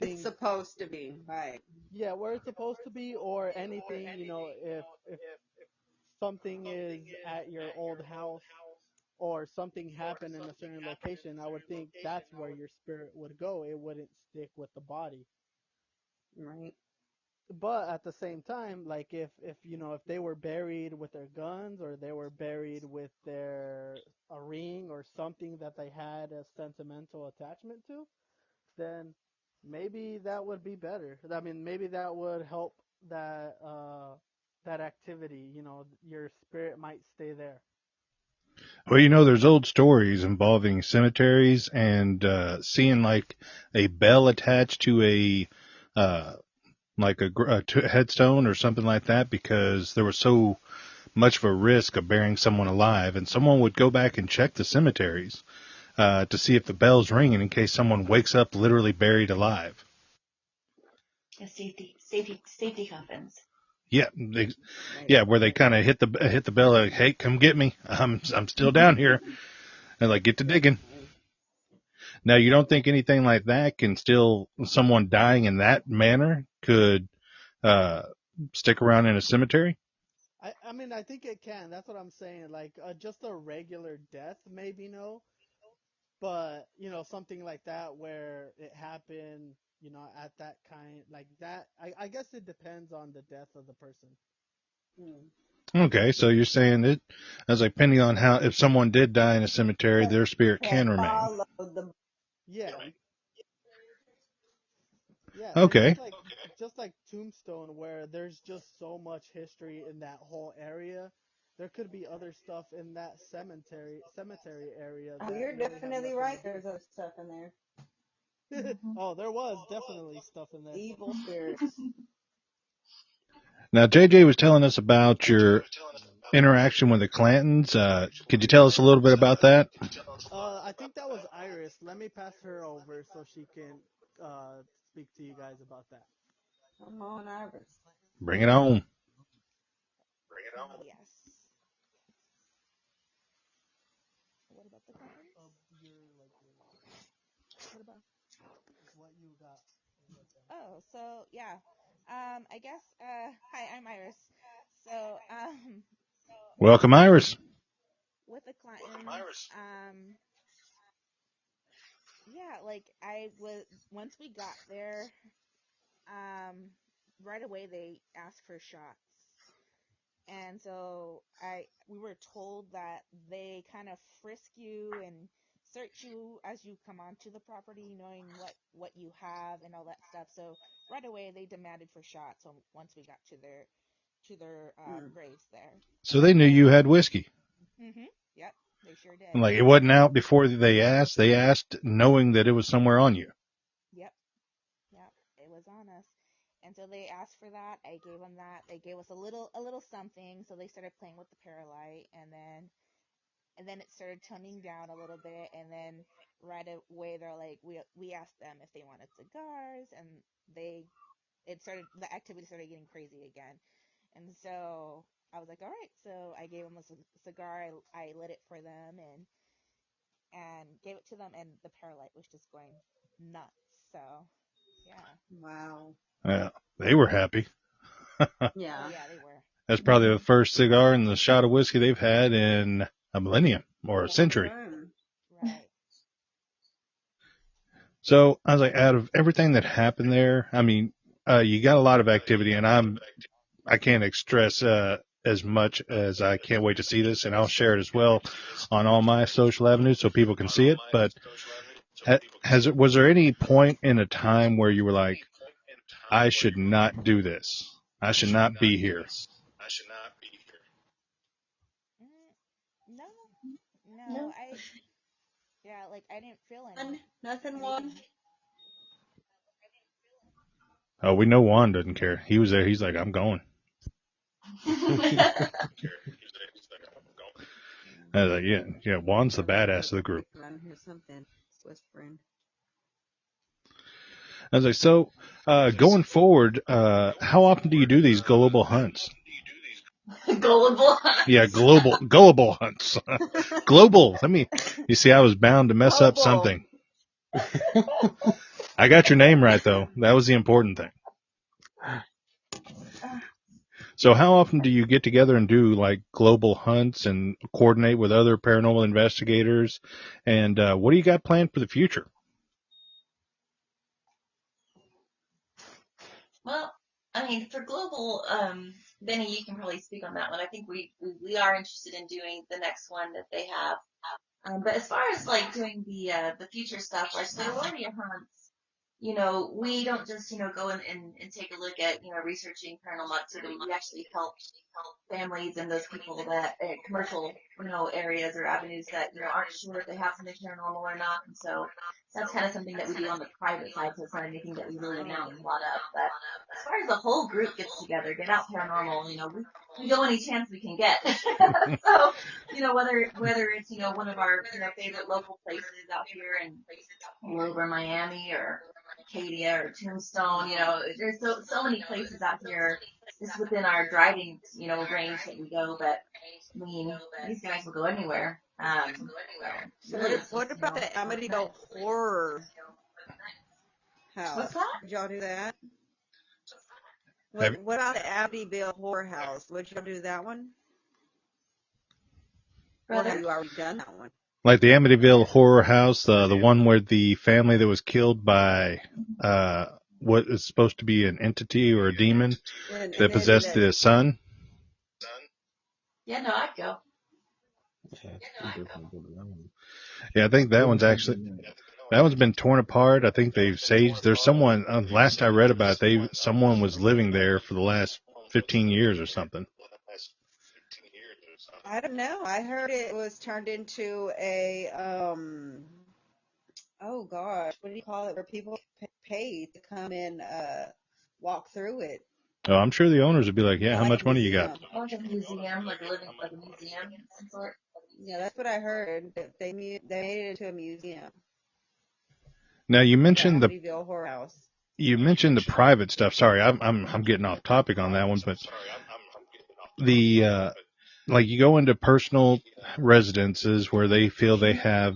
It's things, supposed to be, right? yeah, where it's supposed to be, or anything, if something is at your old house or something happened in a certain location, I would think that's where your spirit would go. It wouldn't stick with the body. Right. But at the same time, like if they were buried with their guns, or they were buried with their a ring or something that they had a sentimental attachment to, then maybe that would be better. I mean, maybe that would help that activity. Your spirit might stay there. Well, there's old stories involving cemeteries and seeing like a bell attached to uh, a headstone or something like that because there was so much of a risk of burying someone alive, and someone would go back and check the cemeteries to see if the bell's ringing in case someone wakes up literally buried alive. Yeah, safety coffins. Yeah, Right. yeah, where they kind of hit the bell like, "Hey, come get me! I'm still down here," and like get to digging. Right. Now, you don't think anything like that can still someone dying in that manner could uh, stick around in a cemetery? I mean, I think it can. That's what I'm saying. Like, just a regular death, maybe no, but something like that where it happened, at that kind like that. I guess it depends on the death of the person. Mm. Okay, so you're saying that as like depending on how if someone did die in a cemetery, That their spirit had can remain. followed the Yeah, yeah. And Okay. just like Tombstone, where there's just so much history in that whole area. There could be other stuff in that cemetery area Oh, that you're really have definitely nothing to right. do. There's other stuff in there. Hmm. Oh, there was definitely stuff in there. Evil spirits. Now, JJ was telling us about your interaction with the Clantons. Could you tell us a little bit about that? I think that was Iris. Let me pass her over so she can uh, speak to you guys about that. Come on, Iris. Bring it on. Yes. What about the Clintons? What about? What you got with them? Oh, so yeah. I guess. Hi, I'm Iris. So, Welcome, Iris. with the Clintons, yeah, like I was once we got there, right away they asked for shots, And so we were told that they kind of frisk you and search you as you come onto the property, knowing what you have and all that stuff. So right away they demanded for shots. So once we got to their Mm. graves there. So they knew you had whiskey. Yep, they sure did. Like it wasn't out before they asked. They asked knowing that it was somewhere on you. Yep, yep, it was on us. And so they asked for that. I gave them that. They gave us a little something. So they started playing with the perlite, and then it started toning down a little bit. And then right away they're like, we asked them if they wanted cigars, and the activity started getting crazy again. And so I was like, all right. So I gave them a cigar. I lit it for them and gave it to them, and the perlite was just going nuts. So yeah. Wow. Yeah, they were happy. Yeah. Oh yeah, they were. That's probably the first cigar and the shot of whiskey they've had in a millennium or a century. Right. So I was like, out of everything that happened there, I mean, you got a lot of activity, and I can't stress as much as I can't wait to see this, and I'll share it as well on all my social avenues so people can see it. But was there any point in a time where you were like, I should not do this. I should not be here. No, no, No. like I didn't feel Nothing one. anything. Oh, we know Juan doesn't care. He was there. He's like, I'm going. I was like, yeah. Juan's the badass of the group. Around here, something whispering. I was like, so going forward, how often do you do these global hunts? Gullible. Yeah, gullible hunts. Global. You see, I was bound to mess up something. I got your name right, though. That was the important thing. So how often do you get together and do like global hunts and coordinate with other paranormal investigators? And what do you got planned for the future? Well, I mean, for global, Benny, you can probably speak on that one. I think we are interested in doing the next one that they have. But as far as like doing the future stuff, like the Warrior hunts, we don't just, go and take a look at, researching paranormal activity. We actually help families and those people that commercial, areas or avenues that, aren't sure if they have something paranormal or not. And so that's kind of something that we do on the private side. So it's not anything that we really announce a lot of. But as far as the whole group gets together, get out paranormal, we go any chance we can get. So, whether it's, one of our, favorite local places out here in all over Miami or Acadia or Tombstone, there's so many places out here just within our driving, range that we go. But I mean, these guys will go anywhere. So really, it's What just, about the Amityville horror house? what's that? Did y'all do that? Have, What about the Amityville horror house? Would y'all do that one? Or have Brother? you already done that one? like the Amityville horror house, the one where the family that was killed by what is supposed to be an entity or a demon that possessed the son. Yeah, no, I'd go. Yeah, I think that one's been torn apart. I think they've saged. There's someone. Last I read about it, someone was living there for the last 15 years or something. I don't know. I heard it was turned into a oh gosh, what do you call it? Where people pay to come and walk through it. Oh, I'm sure the owners would be like, yeah, how Like much a money you got? museum. Like a museum, like a museum of some sort. Yeah, that's what I heard. That they made it into a museum. Now you The mentioned Amityville horror house. the private stuff. Sorry, I'm getting off topic on that one, but the like you go into personal residences where they feel they have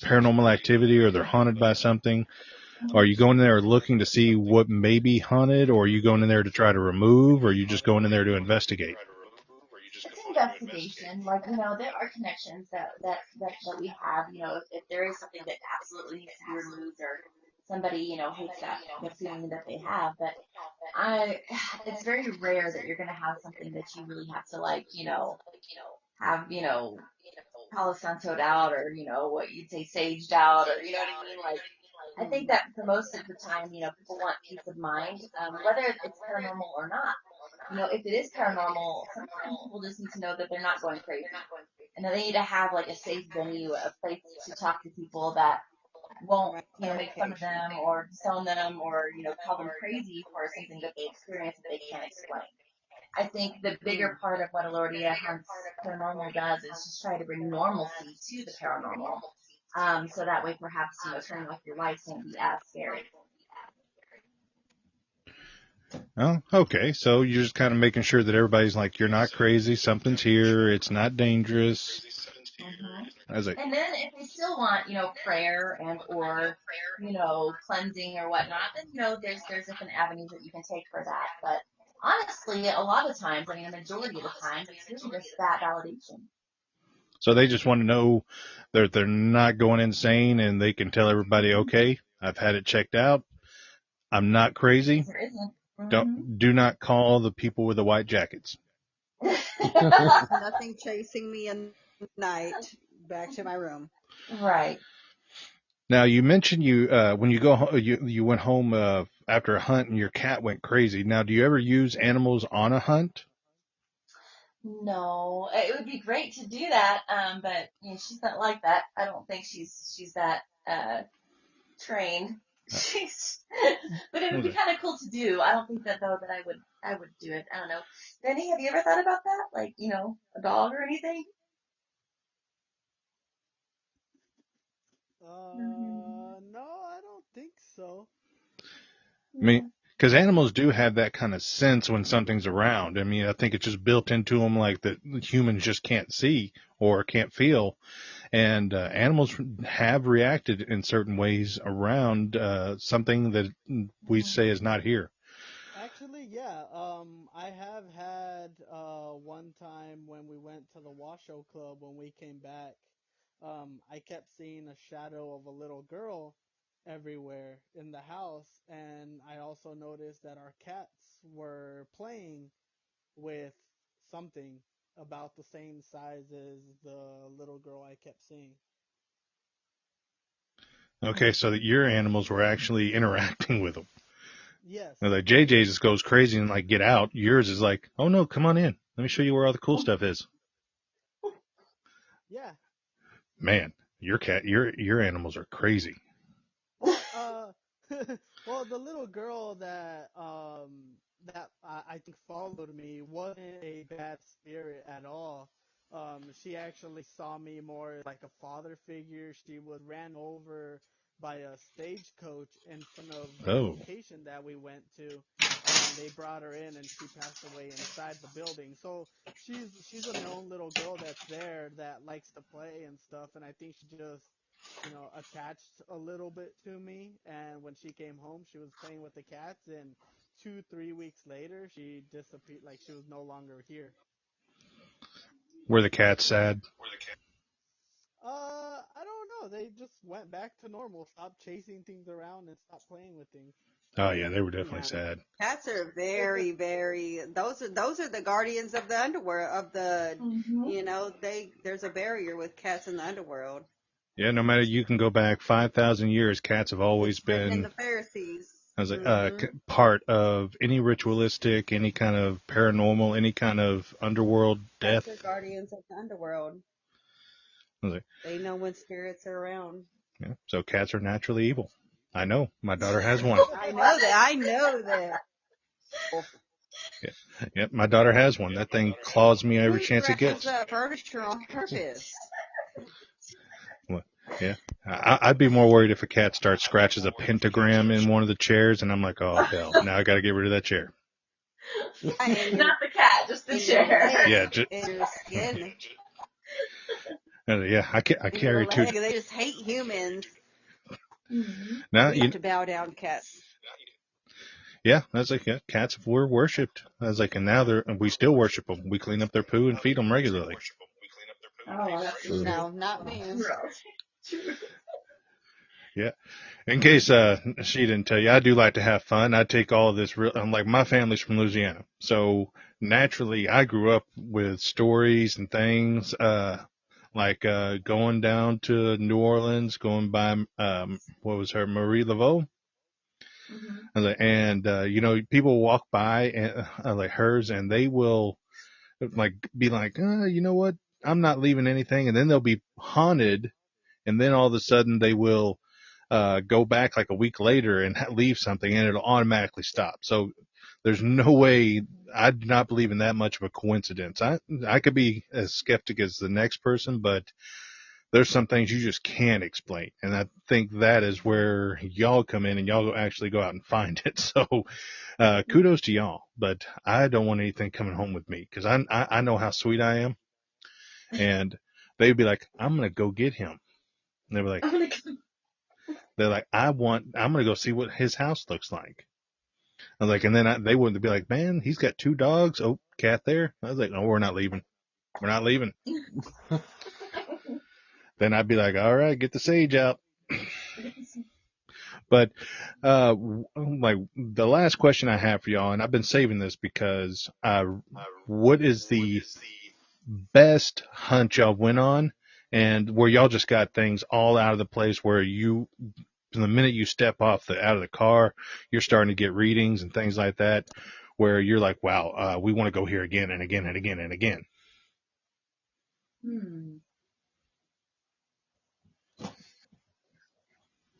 paranormal activity or they're haunted by something. Are you going in there looking to see what may be haunted, or are you going in there to try to remove, or are you just going in there to investigate? It's investigation. Like, there are connections that we have. If there is something that absolutely needs to be removed or somebody, hates that, the feeling that they have. But it's very rare that you're going to have something that you really have to like, have, Palo Santo'd out, or, what you'd say saged out, or, you know what I mean? Like, I think that for most of the time, people want peace of mind, whether it's paranormal or not. If it is paranormal, sometimes people just need to know that they're not going crazy, and that they need to have like a safe venue, a place to talk to people that won't, Right. make fun of them or disown them, or, call them crazy for something that they experience that they can't explain. I think the bigger part of what Elordia Hunt's Paranormal does is just try to bring normalcy to the paranormal. So that way, perhaps, turning off your lights won't be as scary. Oh, okay. So you're just kind of making sure that everybody's like, you're not crazy. Something's here. It's not dangerous. I was like, And then if they still want, prayer and or, cleansing or whatnot, then, there's different avenues that you can take for that. But honestly, a lot of times, I mean, a majority of the times, it's really just that validation. so they just want to know that they're not going insane, and they can tell everybody, okay, I've had it checked out. I'm not crazy. There isn't. Do not call the people with the white jackets. There's nothing chasing me in the night back to my room. Right. Now you mentioned when you go you went home after a hunt and your cat went crazy. Now, do you ever use animals on a hunt? No, it would be great to do that, but she's not like that. I don't think she's that trained. But it would be kind of cool to do. I don't think that though that I would do it. I don't know. Benny, have you ever thought about that? Like, a dog or anything? No, I don't think so. I mean, because animals do have that kind of sense when something's around. I mean, I think it's just built into them, like that humans just can't see or can't feel. And animals have reacted in certain ways around something that we say is not here. Actually, yeah. I have had one time when we went to the Washoe Club when we came back. I kept seeing a shadow of a little girl everywhere in the house, and I also noticed that our cats were playing with something about the same size as the little girl I kept seeing. Okay, so that your animals were actually interacting with them. Yes. Now, like JJ's just goes crazy and like get out. Yours is like, oh no, come on in. Let me show you where all the cool stuff is. Yeah. Man, your animals are crazy. Well, the little girl that I think followed me wasn't a bad spirit at all. She actually saw me more like a father figure. She was ran over by a stagecoach in front of the location that we went to. They brought her in, and she passed away inside the building. So she's a known little girl that's there that likes to play and stuff, and I think she just attached a little bit to me. And when she came home, she was playing with the cats, and 2-3 weeks later, she disappeared. Like, she was no longer here. Were the cats sad? I don't know. They just went back to normal, stopped chasing things around, and stopped playing with things. Oh yeah, they were definitely sad. Cats are very, very. Those are the guardians of the underworld. Of the, there's a barrier with cats in the underworld. Yeah, no matter, you can go back 5,000 years, cats have always been in the Pharisees. as a part of any ritualistic, any kind of paranormal, any kind of underworld death. Cats are guardians of the underworld. They know when spirits are around. Yeah, so cats are naturally evil. I know. My daughter has one. I know that. Yeah, my daughter has one. That thing claws me every chance it gets. Furniture on purpose. Well, yeah, I'd be more worried if a cat starts scratches a pentagram in one of the chairs, and I'm like, oh hell, now I got to get rid of that chair. Not the cat, just the chair. Yeah, your skin. Yeah, I carry two. They just hate humans. Now you have to bow down to cats. Yeah, that's like, yeah, cats were worshipped. I was like, and now we still worship them. We clean up their poo and feed them regularly. Oh, no, not me. Yeah. In case she didn't tell you, I do like to have fun. I take all of this real. Like my family's from Louisiana, so naturally I grew up with stories and things. Like going down to New Orleans, going by what was her Marie Laveau, and people walk by and like hers, and they will like be like, you know what, I'm not leaving anything, and then they'll be haunted, and then all of a sudden they will go back like a week later and leave something, and it'll automatically stop. So there's no way. I do not believe in that much of a coincidence. I could be as skeptic as the next person, but there's some things you just can't explain. And I think that is where y'all come in and y'all actually go out and find it. So, kudos to y'all, but I don't want anything coming home with me because I know how sweet I am. And they'd be like, I'm going to go get him. And they're like, I'm going to go see what his house looks like. I was like, and then they wouldn't be like, man, he's got 2 dogs. Oh, cat there. I was like, no, we're not leaving. We're not leaving. Then I'd be like, all right, get the sage out. But like the last question I have for y'all, and I've been saving this because what is the best hunt y'all went on, and where y'all just got things all out of the place where you, from the minute you step off out of the car, you're starting to get readings and things like that, where you're like, wow, we want to go here again and again and again and again.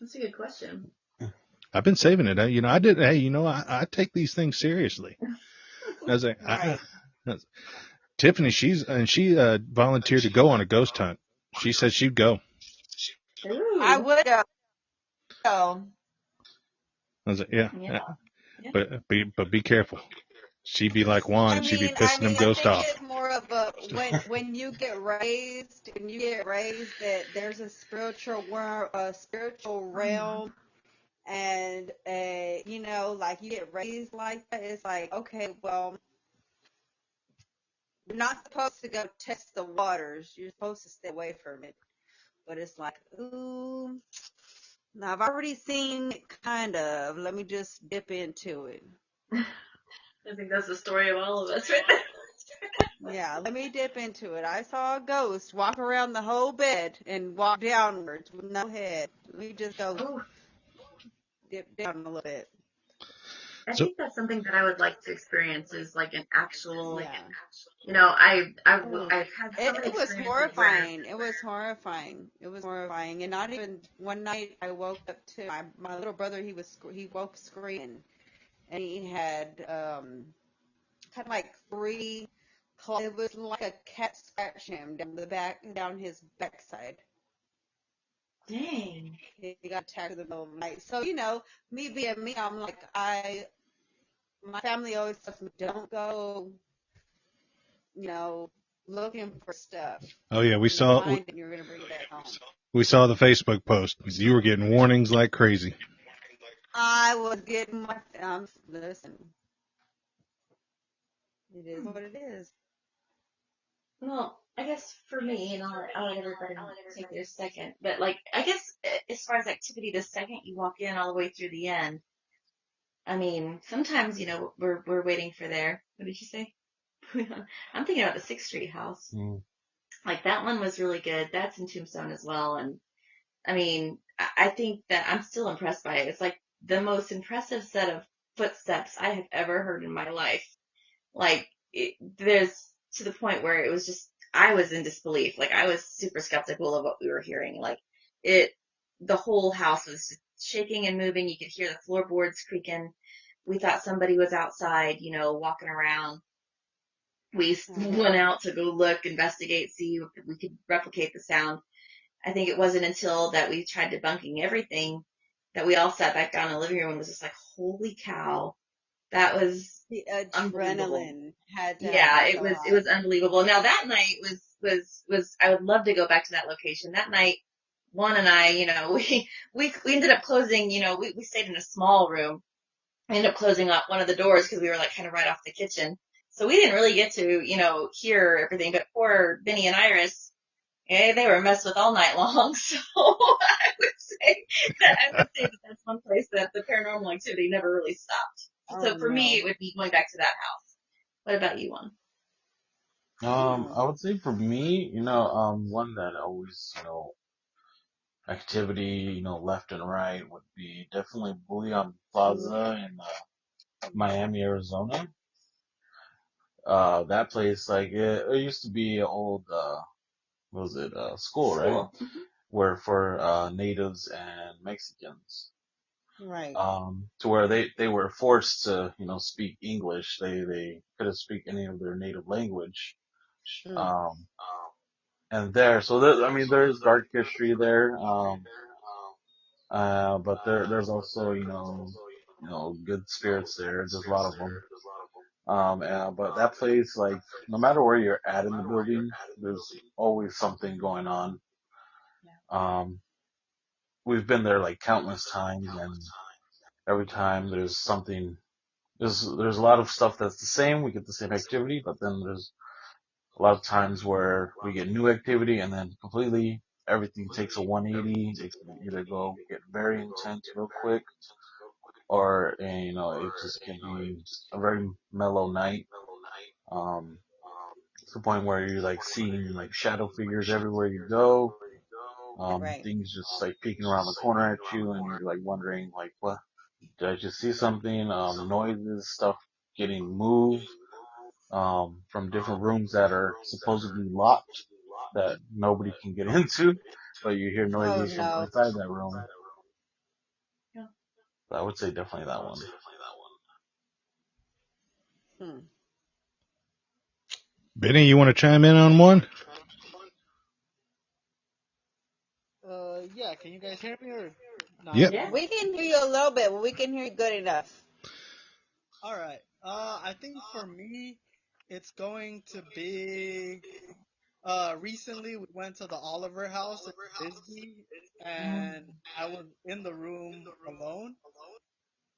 That's a good question. I've been saving it. I did. Hey, I take these things seriously. I was like, Right. Tiffany, she volunteered to go on a ghost hunt. She said she'd go. I Ooh. would go. I was like, yeah. But be careful. She'd be like Juan, and she'd be pissing them I ghosts think off. it's more of a when you get raised that there's a spiritual world, a spiritual realm, and like you get raised like that. It's like, okay, well, you're not supposed to go test the waters. You're supposed to stay away from it. But it's like, ooh, now I've already seen it, kind of. Let me just dip into it. I think that's the story of all of us right there. Yeah, let me dip into it. I saw a ghost walk around the whole bed and walk downwards with no head. Let me just go dip down a little bit. I So think that's something that I would like to experience is like an actual, Yeah. I've had some It was experiences where, horrifying. It was horrifying. It was horrifying. And not even one night I woke up to my little brother. He woke screaming, and he had kind of like 3 claws. It was like a cat scratched him down his backside. dang. He got attacked in the middle of the night. So me being me, I'm like my family always tells me don't go, looking for stuff. oh yeah, When you find it, you're gonna bring it back home. we saw the Facebook post. You were getting warnings like crazy. I was getting my listen. It is what it is. Well, I guess for me, and I'll let everybody take their second, but like, I guess as far as activity, the second you walk in all the way through the end, I mean, sometimes, we're waiting for what did you say? I'm thinking about the 6th Street house. Like that one was really good. That's in Tombstone as well. And I mean, I think that I'm still impressed by it. It's like the most impressive set of footsteps I have ever heard in my life. Like there's to the point where it was just, I was in disbelief. Like I was super skeptical of what we were hearing. Like the whole house was just shaking and moving. You could hear the floorboards creaking. We thought somebody was outside, walking around. We went out to go look, investigate, see if we could replicate the sound. I think it wasn't until that we tried debunking everything that we all sat back down in the living room and was just like, holy cow, that was The unbelievable. adrenaline had to have Yeah, been it so was high. unbelievable. Now that night was I would love to go back to that location. That night, Juan and I, we ended up closing, we stayed in a small room. I ended up closing up one of the doors because we were like kind of right off the kitchen. So we didn't really get to, hear everything. But poor Benny and Iris, And they were messed with all night long. So I would say that that's one place that the paranormal activity never really stopped. Oh So for me, no. it would be going back to that house. What about you, one? Hmm. I would say for me, one that always, activity, left and right would be definitely Bullion Plaza in Miami, Arizona. That place, like, it used to be an old, what was it, school, right? School. Mm-hmm. Where for, natives and Mexicans. Right. To where they were forced to, speak English. They couldn't speak any of their native language. Mm. Um, and there, so there, I mean, there's dark history there. But there's also, good spirits there. There's a lot of them. But that place, like, no matter where you're at in the building, there's always something going on. Um, we've been there like countless times, and every time there's something, there's a lot of stuff that's the same. We get the same activity, but then there's a lot of times where we get new activity, and then completely everything takes a 180. It can either go get very intense real quick, or it just can be a very mellow night. Um, to the point where you're like seeing like shadow figures everywhere you go. Right. Things just like peeking around the corner at you, and you're like wondering like, what did I just see something? Noises, stuff getting moved from different rooms that are supposedly locked that nobody can get into, but you hear Oh noises from no. inside that room. Yeah. So I would say definitely that one. Hmm. Benny, you want to chime in on one? Yeah, can you guys hear me or not Yep. really? Yeah. We can hear you a little bit, but we can hear you good enough. All right. I think for me, it's going to be. Recently we went to the Oliver House in Bisbee, Mm-hmm. and I was in the room alone,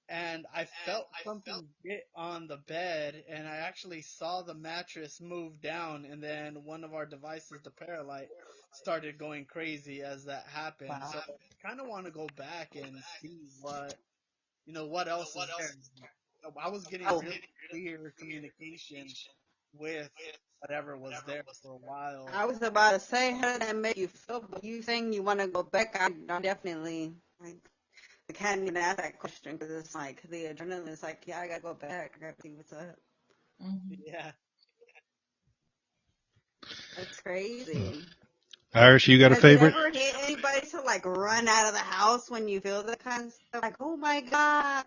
and I felt something get on the bed, and I actually saw the mattress move down, and then one of our devices, the Paralight, started going crazy as that happened. Wow. So I kind of want to go back and see what else is there. I was getting Oh, really clear communication with whatever was there for a while. I was about to say, how did that make you feel? But you saying you want to go back, I definitely, I can't even ask that question because it's like the adrenaline is like, yeah, I gotta go back. I gotta see what's up. Mm-hmm. Yeah. That's crazy. Irish, you got a Has it favorite? ever hit anybody to like run out of the house when you feel that kind of stuff? Like, oh my God.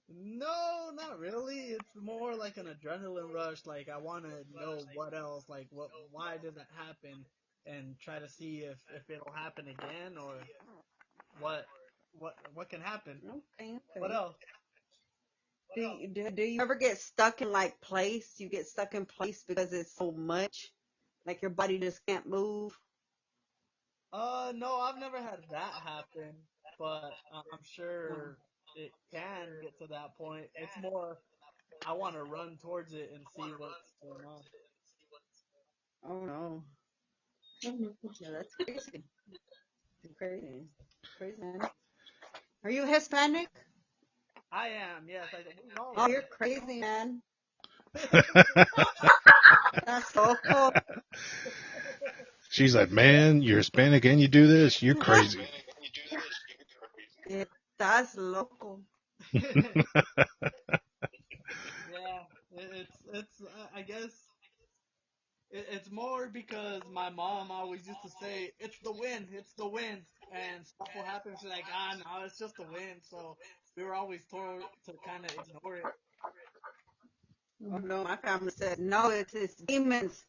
No, not really. It's more like an adrenaline rush. Like I want to know what else, like why did that happen, and try to see if it'll happen again or what, what can happen. Okay, What okay. else? Do you ever get stuck in like place? You get stuck in place because it's so much, like your body just can't move. No, I've never had that happen, but I'm No. sure it can get to that point. It's more I want to run towards it and see what's going on. Oh no. Mm-hmm. Yeah, that's crazy. That's crazy. Crazy man. Are you Hispanic? I am, yes. We all Oh, are. you're crazy, man. That's so cool. She's like, man, you're Hispanic and you do this? You're crazy. That's local. Yeah, it's I guess it's more because my mom always used to say it's the wind, and stuff will happen. She's like, no, it's just the wind. So we were always told to kind of ignore it. Oh no, my family said no. It's demons.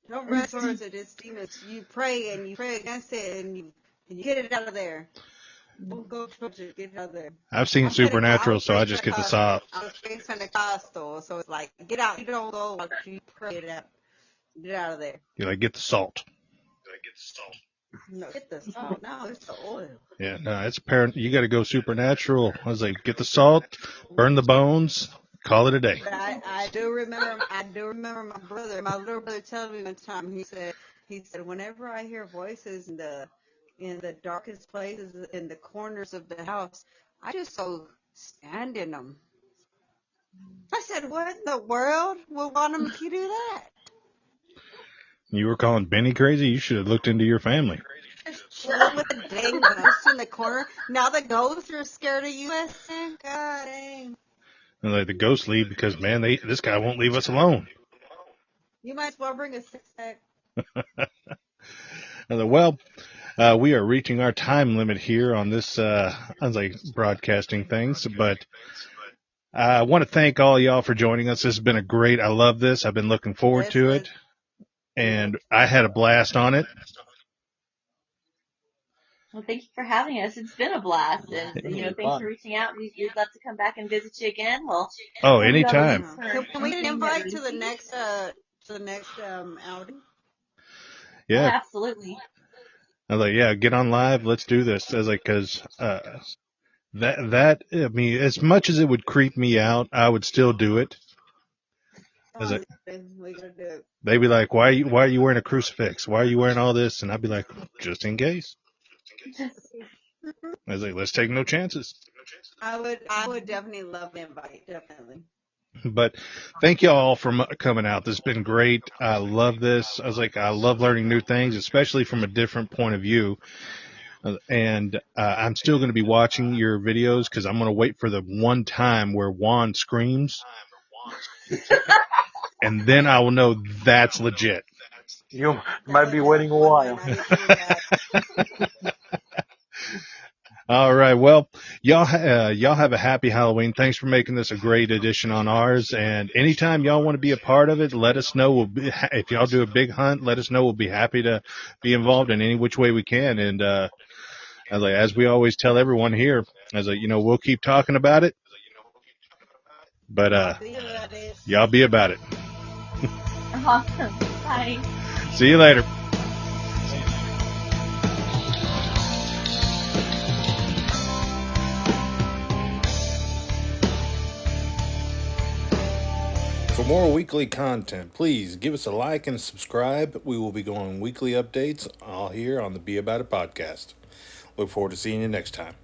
Don't run towards it. It's demons. You pray and you pray against it and you get it out of there. Don't go towards it. Get it out of there. I've seen I Supernatural, was so I raised just get the Pentecostal. salt. I was raised Pentecostal, so it's like get out. You don't go. You pray it out. Get out of there. You like, get the salt. No, get the salt. No, it's the oil. Yeah, no, it's apparent. You got to go supernatural. I was like, get the salt, burn the bones, call it a day. But I do remember my brother, my little brother telling me one time, he said, He said, whenever I hear voices in the darkest places in the corners of the house, I just go stand in them. I said, what in the world? Well, why don't you do that? You were calling Benny crazy? You should have looked into your family. Just chilling with a dang ghost in the corner. Now the ghosts are scared of you. I said, God dang. And like the ghosts leave because, man, this guy won't leave us alone. You might as well bring a six-pack. I was like, well, we are reaching our time limit here on this, I was like, broadcasting things, but I want to thank all y'all for joining us. This has been I love this. I've been looking forward This to was, it, and I had a blast on it. Well, thank you for having us. It's been a blast, and It's really thanks fun. for reaching out. We'd love to come back and visit you again. Oh, We'll leave all the anytime. links for can we get an anything that invite we see. to the next outing? Oh, Yeah. absolutely. I was like, yeah, get on live. Let's do this. I was like, cause, I mean, as much as it would creep me out, I would still do it. I was like, We gotta do it. they'd be like, why are you wearing a crucifix? Why are you wearing all this? And I'd be like, just in case. I was like, let's take no chances. I would definitely love the invite, definitely. But thank you all for coming out. This has been great. I love this. I was like, I love learning new things, especially from a different point of view. And I'm still going to be watching your videos because I'm going to wait for the one time where Juan screams, and then I will know that's legit. You might be waiting a while. All right. Well, y'all have a happy Halloween. Thanks for making this a great edition on ours. And anytime y'all want to be a part of it, let us know. If y'all do a big hunt, let us know. We'll be happy to be involved in any which way we can. And as we always tell everyone here, we'll keep talking about it, but y'all be about it. Awesome. Bye. See you later. For more weekly content, please give us a like and subscribe. We will be going weekly updates all here on the Be About It podcast. Look forward to seeing you next time.